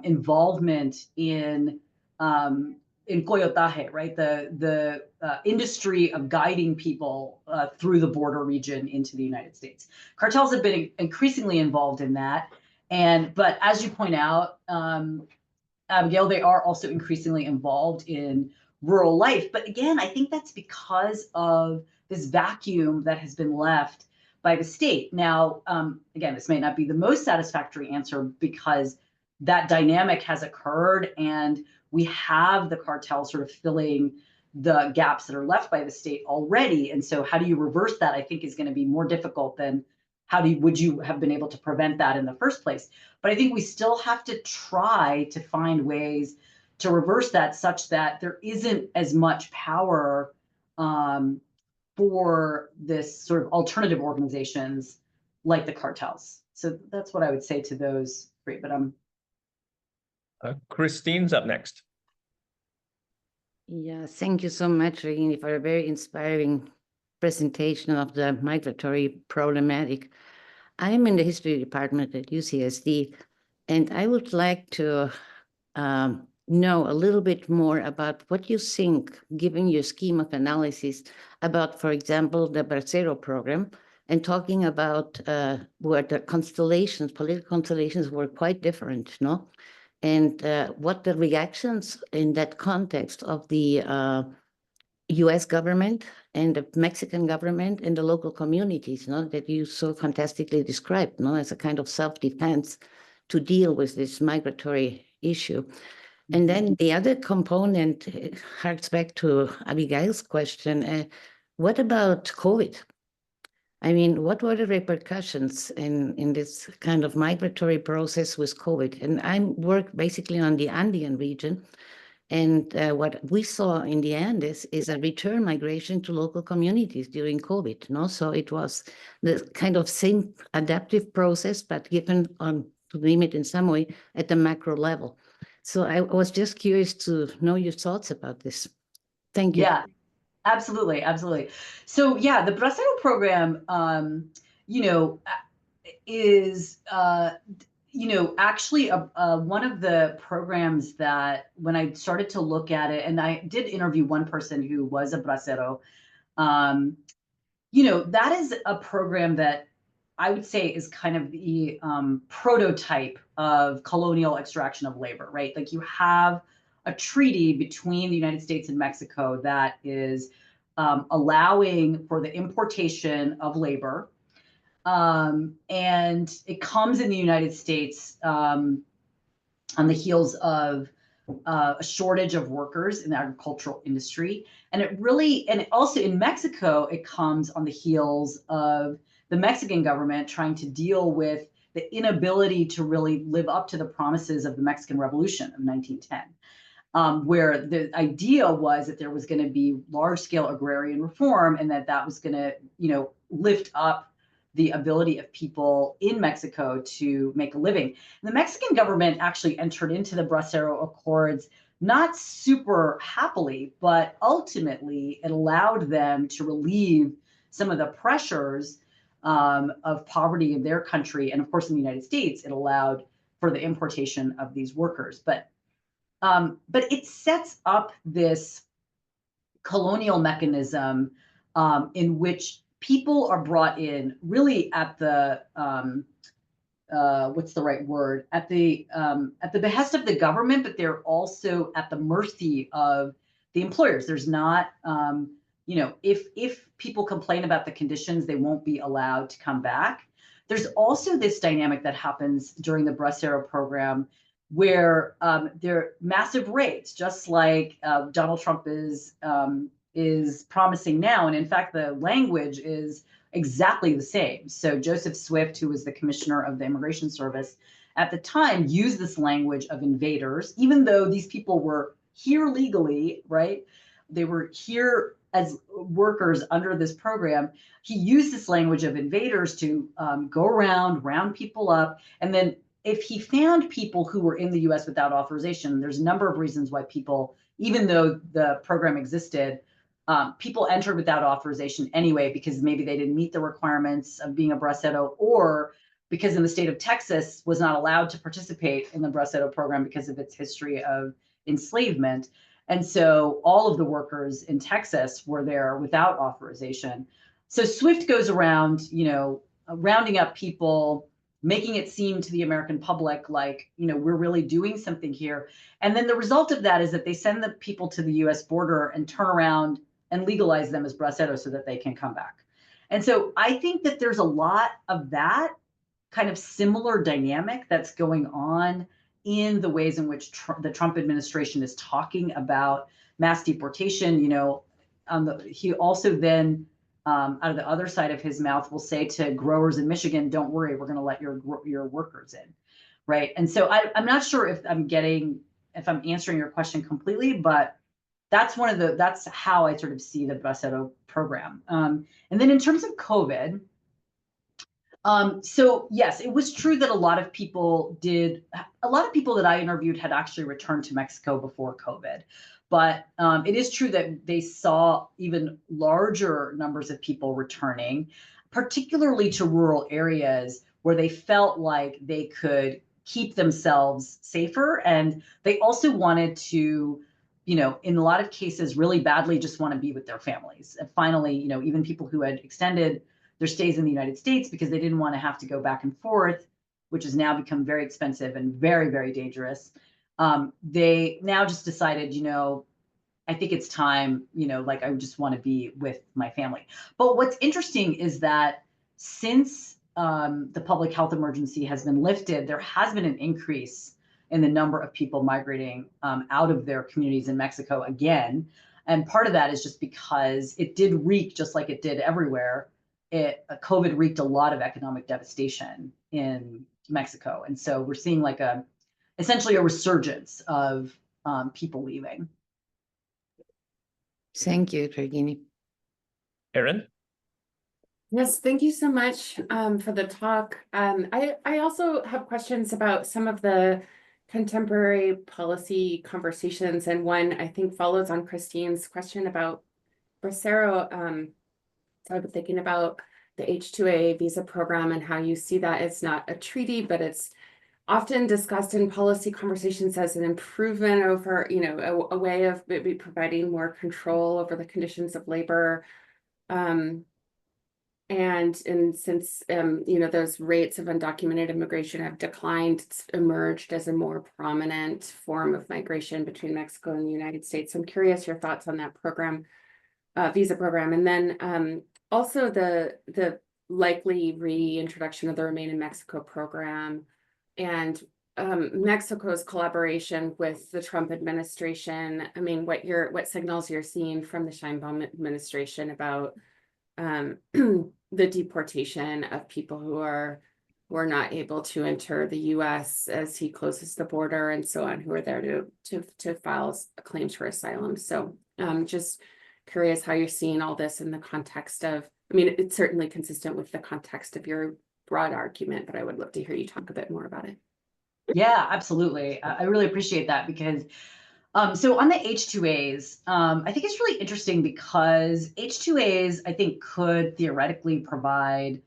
involvement in coyotaje, right? The industry of guiding people through the border region into the United States. Cartels have been increasingly involved in that. But as you point out, Abigail, they are also increasingly involved in rural life. But again, I think that's because of this vacuum that has been left by the state. Now, again, this may not be the most satisfactory answer because that dynamic has occurred and we have the cartel sort of filling the gaps that are left by the state already. And so how do you reverse that, I think, is going to be more difficult than would you have been able to prevent that in the first place? But I think we still have to try to find ways to reverse that such that there isn't as much power for this sort of alternative organizations like the cartels. So that's what I would say to those three. But Christine's up next. Yeah, thank you so much, Ragini, for a very inspiring presentation of the migratory problematic. I'm in the history department at UCSD, and I would like to know a little bit more about what you think, given your scheme of analysis, about, for example, the Bracero program, and talking about where the constellations, political constellations were quite different, no? And what the reactions in that context of the U.S. government and the Mexican government and the local communities, no, that you so fantastically described, no, as a kind of self-defense to deal with this migratory issue. And then the other component harks back to Abigail's question. What about COVID? I mean, what were the repercussions in this kind of migratory process with COVID? And I work basically on the Andean region. And what we saw in the Andes is a return migration to local communities during COVID. No? So it was the kind of same adaptive process, but given to name it in some way at the macro level. So I was just curious to know your thoughts about this. Thank you. Yeah, absolutely, absolutely. So yeah, the Bracero program, is actually one of the programs that when I started to look at it, and I did interview one person who was a Bracero, that is a program that I would say is kind of the prototype of colonial extraction of labor, right? Like you have a treaty between the United States and Mexico that is allowing for the importation of labor And it comes in the United States on the heels of a shortage of workers in the agricultural industry. And also in Mexico, it comes on the heels of the Mexican government trying to deal with the inability to really live up to the promises of the Mexican Revolution of 1910. Where the idea was that there was going to be large-scale agrarian reform, and that was going to, lift up the ability of people in Mexico to make a living. And the Mexican government actually entered into the Bracero Accords not super happily, but ultimately it allowed them to relieve some of the pressures of poverty in their country. And of course, in the United States, it allowed for the importation of these workers. But it sets up this colonial mechanism in which people are brought in really at the what's the right word, at the behest of the government, but they're also at the mercy of the employers. There's not if people complain about the conditions, they won't be allowed to come back. There's also this dynamic that happens during the Bracero program where there are massive raids, just like Donald Trump is promising now. And in fact, the language is exactly the same. So Joseph Swift, who was the commissioner of the Immigration Service at the time, used this language of invaders, even though these people were here legally, right? They were here as workers under this program. He used this language of invaders to go around, round people up, and then if he found people who were in the U.S. without authorization, there's a number of reasons why people, even though the program existed, people entered without authorization anyway, because maybe they didn't meet the requirements of being a bracero, or because in the state of Texas was not allowed to participate in the bracero program because of its history of enslavement. And so all of the workers in Texas were there without authorization. So Swift goes around, rounding up people, making it seem to the American public like, we're really doing something here. And then the result of that is that they send the people to the US border and turn around and legalize them as braceros so that they can come back. And so I think that there's a lot of that kind of similar dynamic that's going on in the ways in which the Trump administration is talking about mass deportation. He also then, out of the other side of his mouth, will say to growers in Michigan, "Don't worry, we're going to let your workers in," right? And so I'm not sure if I'm answering your question completely, but that's how I sort of see the Bracero program. And then in terms of COVID, so yes, it was true that a lot of people that I interviewed had actually returned to Mexico before COVID. But it is true that they saw even larger numbers of people returning, particularly to rural areas where they felt like they could keep themselves safer. And they also wanted to, in a lot of cases, really badly just want to be with their families. And finally, even people who had extended their stays in the United States because they didn't want to have to go back and forth, which has now become very expensive and very, very dangerous. They now just decided, I think it's time, like I just want to be with my family. But what's interesting is that since the public health emergency has been lifted, there has been an increase in the number of people migrating out of their communities in Mexico again. And part of that is just because it did wreak, just like it did everywhere, COVID wreaked a lot of economic devastation in Mexico. And so we're seeing like essentially a resurgence of people leaving. Thank you, Ragini. Erin? Yes, thank you so much for the talk. I also have questions about some of the contemporary policy conversations, and one I think follows on Christine's question about Bracero. So I've been thinking about the H-2A visa program and how you see that it's not a treaty, but it's often discussed in policy conversations as an improvement over, a way of maybe providing more control over the conditions of labor. And since, those rates of undocumented immigration have declined, it's emerged as a more prominent form of migration between Mexico and the United States. So I'm curious your thoughts on that program, visa program. And then also the likely reintroduction of the Remain in Mexico program and Mexico's collaboration with the Trump administration. I mean, what signals you're seeing from the Sheinbaum administration about the deportation of people who are not able to enter the U.S. as he closes the border and so on, who are there to file claims for asylum. So just curious how you're seeing all this in the context of, I mean, it's certainly consistent with the context of your broad argument, but I would love to hear you talk a bit more about it. Yeah, absolutely. I really appreciate that because so on the H-2As, I think it's really interesting because H-2As, I think, could theoretically provide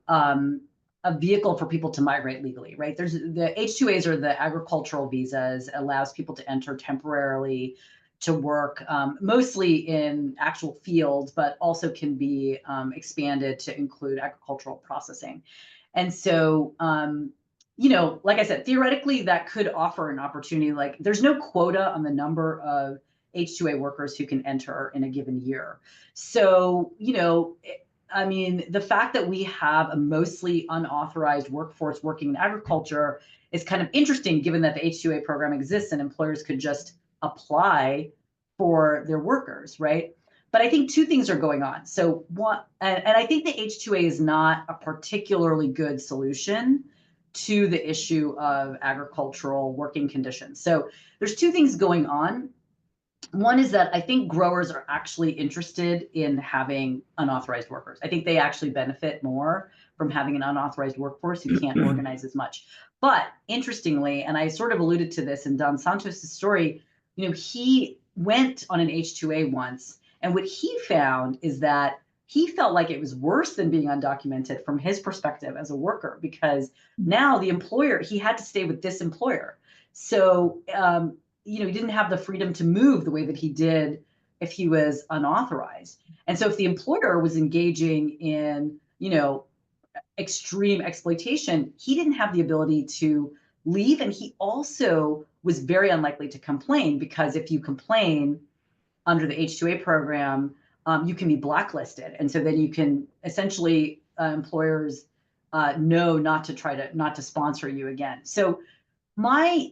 a vehicle for people to migrate legally, right? There's the H-2As are the agricultural visas, allows people to enter temporarily to work, mostly in actual fields, but also can be expanded to include agricultural processing. And so, you know, like I said, theoretically, that could offer an opportunity. Like, there's no quota on the number of H-2A workers who can enter in a given year. So, you know, I mean, the fact that we have a mostly unauthorized workforce working in agriculture is kind of interesting, given that the H-2A program exists and employers could just apply for their workers, right? But I think two things are going on. So one, and I think the H-2A is not a particularly good solution to the issue of agricultural working conditions. So there's two things going on. One is that I think growers are actually interested in having unauthorized workers. I think they actually benefit more from having an unauthorized workforce who can't organize as much. But interestingly, and I sort of alluded to this in Don Santos' story, you know, he went on an H-2A once, and what he found is that he felt like it was worse than being undocumented from his perspective as a worker, because now the employer, he had to stay with this employer. So, you know, he didn't have the freedom to move the way that he did if he was unauthorized. And so if the employer was engaging in, you know, extreme exploitation, he didn't have the ability to leave. And he also was very unlikely to complain, because if you complain under the H-2A program, you can be blacklisted. And so then you can essentially, employers know not to sponsor you again. So my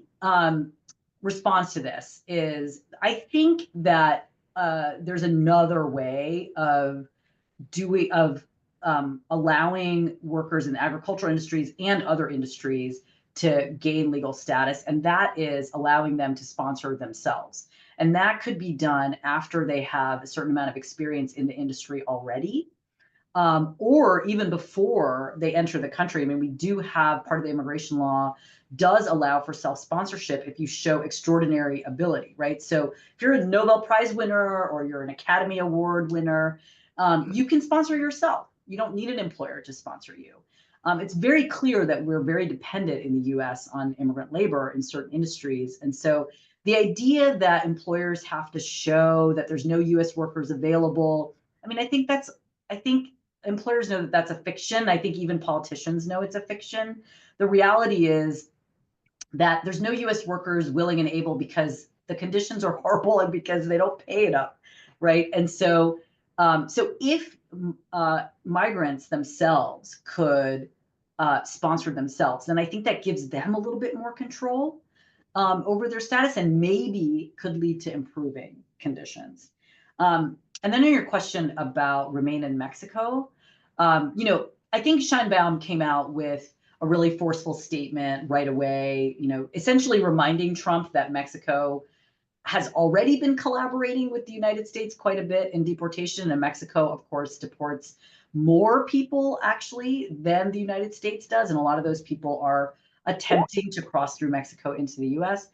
response to this is, I think that there's another way of allowing workers in the agricultural industries and other industries to gain legal status, and that is allowing them to sponsor themselves. And that could be done after they have a certain amount of experience in the industry already, or even before they enter the country. I mean, we do have part of the immigration law does allow for self-sponsorship if you show extraordinary ability, right? So if you're a Nobel Prize winner or you're an Academy Award winner, you can sponsor yourself. You don't need an employer to sponsor you. It's very clear that we're very dependent in the US on immigrant labor in certain industries. And so the idea that employers have to show that there's no US workers available, I mean, I think employers know that that's a fiction. I think even politicians know it's a fiction. The reality is that there's no US workers willing and able because the conditions are horrible and because they don't pay enough, right? And so, if migrants themselves could sponsor themselves, then I think that gives them a little bit more control over their status, and maybe could lead to improving conditions. And then on your question about Remain in Mexico, you know, I think Sheinbaum came out with a really forceful statement right away, you know, essentially reminding Trump that Mexico has already been collaborating with the United States quite a bit in deportation. And Mexico, of course, deports more people actually than the United States does. And a lot of those people are attempting to cross through Mexico into the US.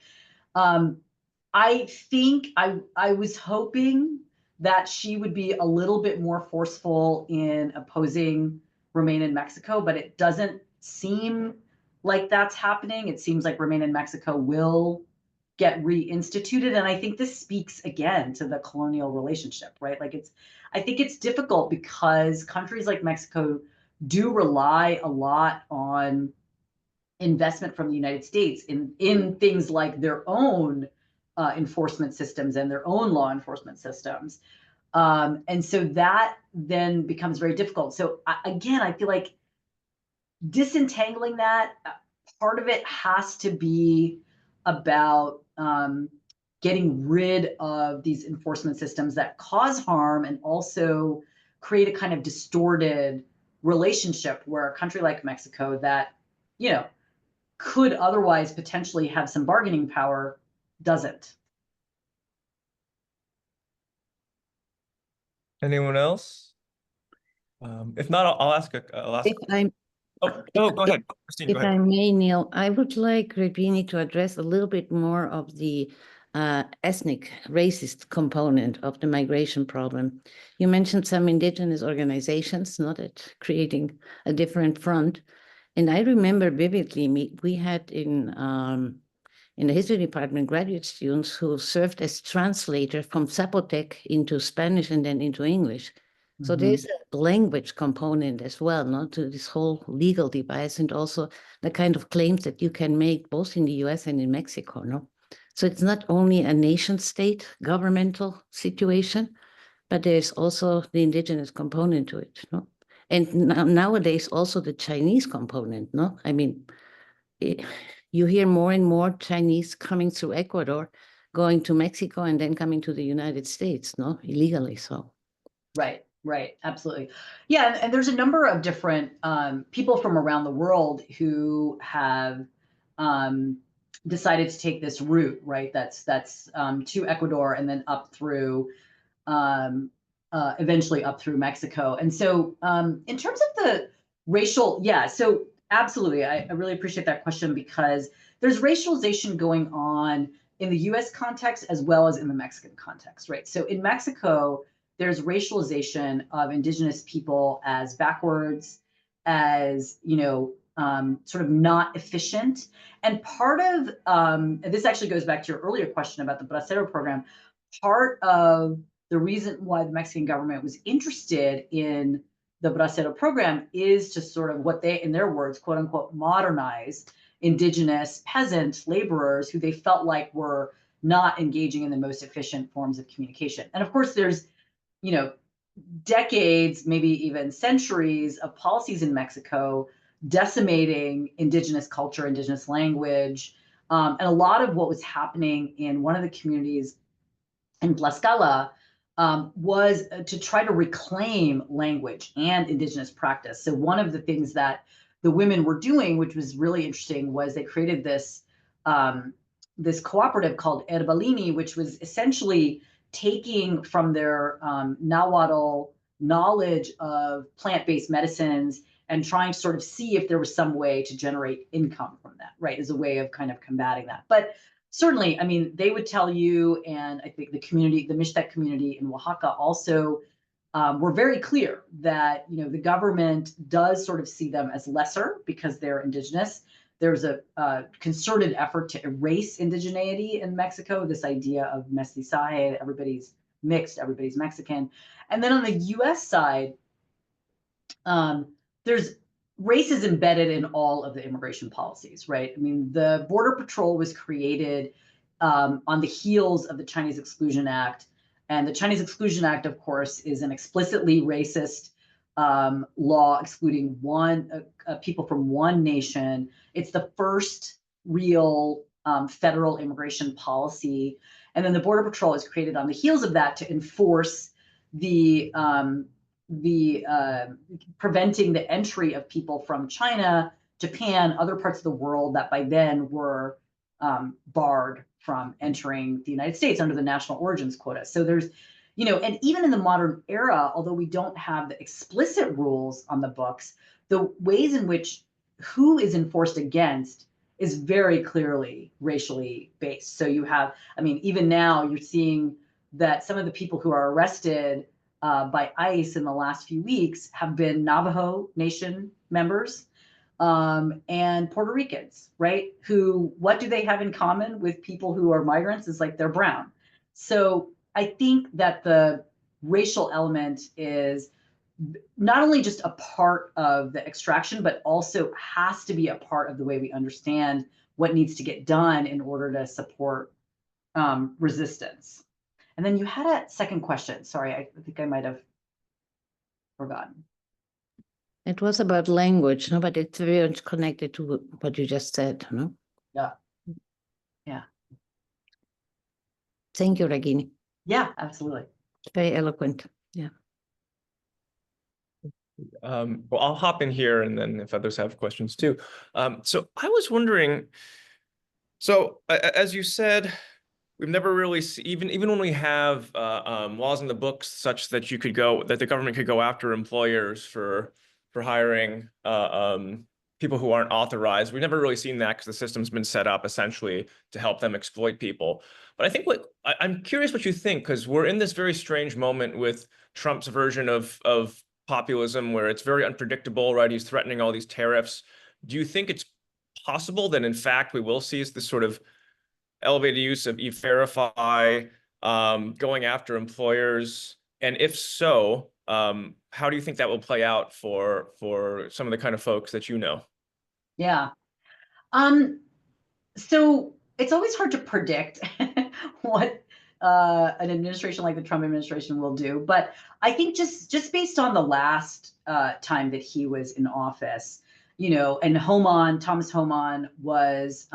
I think I was hoping that she would be a little bit more forceful in opposing Remain in Mexico, but it doesn't seem like that's happening. It seems like Remain in Mexico will get reinstituted. And I think this speaks again to the colonial relationship, right? Like I think it's difficult because countries like Mexico do rely a lot on investment from the United States in things like their own enforcement systems and their own law enforcement systems. And so that then becomes very difficult. So again, I feel like disentangling that, part of it has to be about getting rid of these enforcement systems that cause harm and also create a kind of distorted relationship where a country like Mexico that, you know, could otherwise potentially have some bargaining power doesn't. Anyone else? If not, I'll ask a last. If I'm, Go ahead, Christine. Go if ahead. I may, Neil, I would like Ragini to address a little bit more of the ethnic racist component of the migration problem. You mentioned some indigenous organizations, not at creating a different front. And I remember vividly, we had in the history department graduate students who served as translators from Zapotec into Spanish and then into English. So there's a language component as well, not to this whole legal device, and also the kind of claims that you can make both in the U.S. and in Mexico, no? So it's not only a nation state governmental situation, but there's also the indigenous component to it, no? And nowadays also the Chinese component, no? I mean, you hear more and more Chinese coming through Ecuador, going to Mexico and then coming to the United States, no? Illegally, so. Right, absolutely. Yeah, and there's a number of different people from around the world who have decided to take this route, right? That's to Ecuador and then up through, eventually up through Mexico. And so in terms of the racial, yeah, so absolutely, I really appreciate that question because there's racialization going on in the US context as well as in the Mexican context, right? So in Mexico, there's racialization of indigenous people as backwards, as, you know, sort of not efficient. And part of, and this actually goes back to your earlier question about the Bracero program, part of the reason why the Mexican government was interested in the Bracero program is to sort of what they, in their words, quote unquote, modernize indigenous peasant laborers who they felt like were not engaging in the most efficient forms of communication. And of course, there's, you know, decades, maybe even centuries of policies in Mexico decimating indigenous culture, indigenous language. And a lot of what was happening in one of the communities in Tlaxcala was to try to reclaim language and indigenous practice. So one of the things that the women were doing, which was really interesting, was they created this this cooperative called Herbalini, which was essentially taking from their Nahuatl knowledge of plant-based medicines and trying to sort of see if there was some way to generate income from that, right, as a way of kind of combating that. But certainly, I mean, they would tell you, and I think the community, the Mixtec community in Oaxaca also were very clear that, you know, the government does sort of see them as lesser because they're indigenous. There's a concerted effort to erase indigeneity in Mexico, this idea of mestizaje, everybody's mixed, everybody's Mexican. And then on the US side, there's race is embedded in all of the immigration policies, right? I mean, the Border Patrol was created on the heels of the Chinese Exclusion Act. And the Chinese Exclusion Act, of course, is an explicitly racist law excluding people from one nation. It's the first real federal immigration policy. And then the Border Patrol is created on the heels of that to enforce the preventing the entry of people from China, Japan, other parts of the world that by then were barred from entering the United States under the national origins quota. So there's, you know, and even in the modern era, although we don't have the explicit rules on the books, the ways in which who is enforced against is very clearly racially based. So you have, I mean, even now you're seeing that some of the people who are arrested by ICE in the last few weeks have been Navajo Nation members and Puerto Ricans, right? Who, what do they have in common with people who are migrants? Is like they're brown. So I think that the racial element is not only just a part of the extraction, but also has to be a part of the way we understand what needs to get done in order to support resistance. And then you had a second question. Sorry, I think I might have forgotten. It was about language, no, but it's very much connected to what you just said, no? Yeah. Yeah. Thank you, Ragini. Yeah, absolutely. Very eloquent. Yeah. Well, I'll hop in here, and then if others have questions too. So I was wondering, so as you said, we've never really even when we have laws in the books such that that the government could go after employers for hiring people who aren't authorized. We've never really seen that because the system's been set up essentially to help them exploit people. But I think I'm curious what you think, because we're in this very strange moment with Trump's version of populism where it's very unpredictable, right? He's threatening all these tariffs. Do you think it's possible that in fact we will see this sort of elevated use of E-Verify going after employers? And if so, how do you think that will play out for some of the kind of folks that you know? Yeah. So it's always hard to predict what an administration like the Trump administration will do. But I think just based on the last time that he was in office, and Thomas Homan was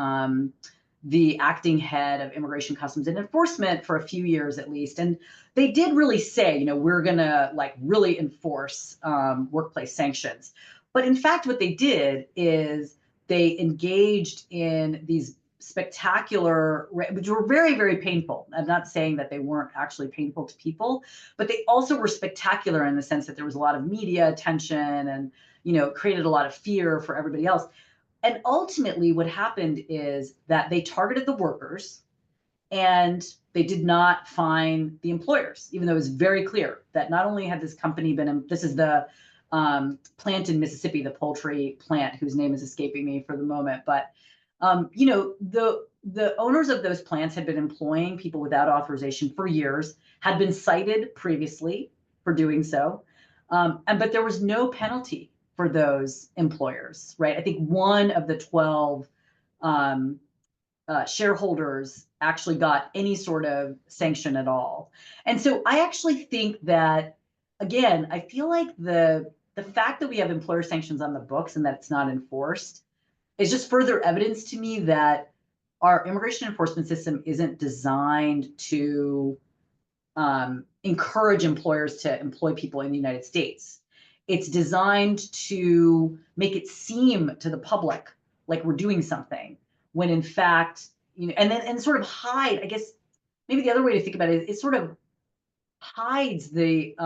the acting head of Immigration, Customs, and Enforcement for a few years at least. And they did really say, we're going to really enforce workplace sanctions. But in fact, what they did is they engaged in these spectacular, which were very, very painful. I'm not saying that they weren't actually painful to people, but they also were spectacular in the sense that there was a lot of media attention and, created a lot of fear for everybody else. And ultimately what happened is that they targeted the workers and they did not fine the employers, even though it was very clear that not only had this company this is the plant in Mississippi, the poultry plant, whose name is escaping me for the moment. But, the owners of those plants had been employing people without authorization for years, had been cited previously for doing so. But there was no penalty for those employers, right? I think one of the 12 shareholders actually got any sort of sanction at all. And so I actually think that, again, I feel like the fact that we have employer sanctions on the books and that it's not enforced is just further evidence to me that our immigration enforcement system isn't designed to encourage employers to employ people in the United States. It's designed to make it seem to the public like we're doing something, when in fact, and sort of hide, I guess maybe the other way to think about it is it sort of hides the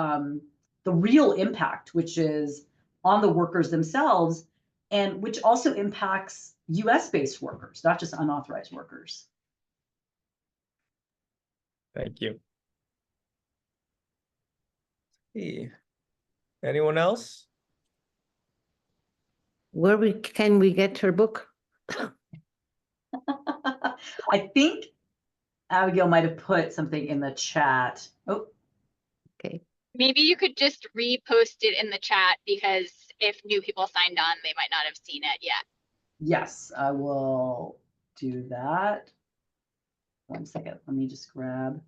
real impact, which is on the workers themselves, and which also impacts US-based workers, not just unauthorized workers. Thank you. Anyone else? Where can we get her book? I think Abigail might have put something in the chat. Oh, Okay. Maybe you could just repost it in the chat, because if new people signed on, they might not have seen it yet. yes, I will do that. 1 second, let me just grab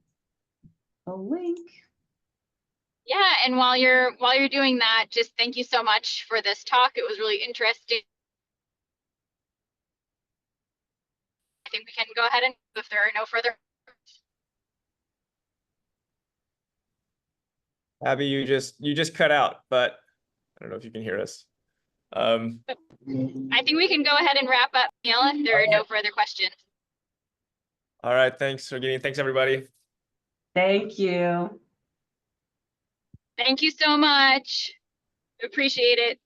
a link. Yeah, and while you're doing that, just thank you so much for this talk. It was really interesting. I think we can go ahead and, if there are no further. Abby, you just cut out, but I don't know if you can hear us. I think we can go ahead and wrap up, Neil, if there are no further questions. All right, thanks, Ragini. Thanks, everybody. Thank you. Thank you so much. Appreciate it.